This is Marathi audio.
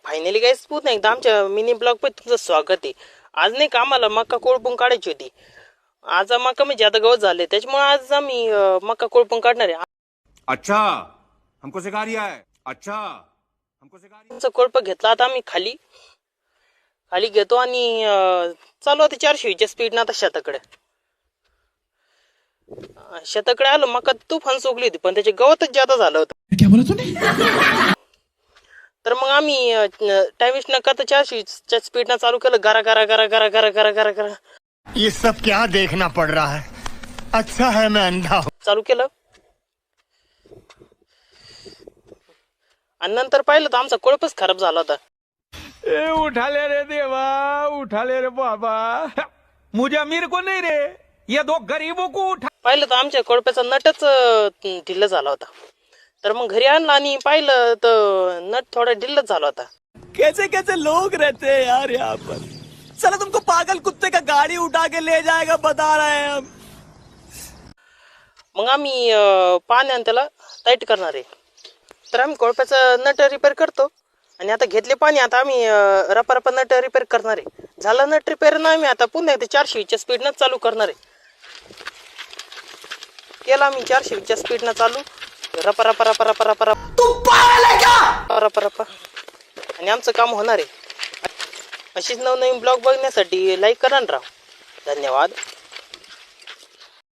फायनली काहीच पुन्हा एकदा आमच्या मिनी ब्लॉग पण तुमचं स्वागत आहे. आज नाही का आम्हाला मका कोळपून काढायची होती. आज मका म्हणजे आता गवत झाले त्याच्यामुळे आज आम्ही मका कोळपून काढणार आहे. अच्छा हमको सिखा रिया है. अच्छा हमको सिखा रिया. आमचं कोळप घेतला आता आम्ही खाली घेतो आणि चालू आता 420च्या स्पीडनं आता शेताकडे आलो. मका तुफान सोगली होती पण त्याचे गवतच जादा झालं होतं. क्या बोला तूने? तर मग आम्ही टाइम वेस्ट न करता 420च्या स्पीडनं चालू केलं. गरा गरा गरा गरा गरा गरा गरा गरा ये सब क्या देखना पड़ रहा है. अच्छा है मैं अंधा हूं. चालू केलं आणि नंतर पाहिलं तर आमचा कोळपच खराब झाला होता. ए उठा ले रे देवा, उठा ले रे बाबा. मुझे अमीर को नहीं रे, ये दो गरीबों को उठा. पाहिलं तर आमच्या कोळप्याचा नटच ढिल्ला झाला होता. तर मग घरी आणला आणि पाहिलं तर नट थोडा ढिल्लाच झाला होता. कैसे कैसे लोग रहते हैं यार यहाँ पर. चलो तुमको पागल कुत्ते का गाड़ी उठा के ले जाएगा बता रहे हैं हम. मग आम्ही पाण्याने त्याला टाईट करणार आहे. तर आम्ही कोळप्याचं नट रिपेअर करतो आणि आता घेतले पाणी. आता आम्ही रपा नट रिपेअर करणार आहे. झालं नट रिपेअर ना आम्ही आता पुन्हा एकदा 420च्या स्पीडनं चालू करणार आहे. केला आम्ही 420च्या स्पीडनं चालू. रपा रपा रपा रपा रपा रपा रपा रपा आणि आमचं काम होणार आहे. अशीच नवनवीन ब्लॉग बघण्यासाठी लाईक करा ना राव. धन्यवाद.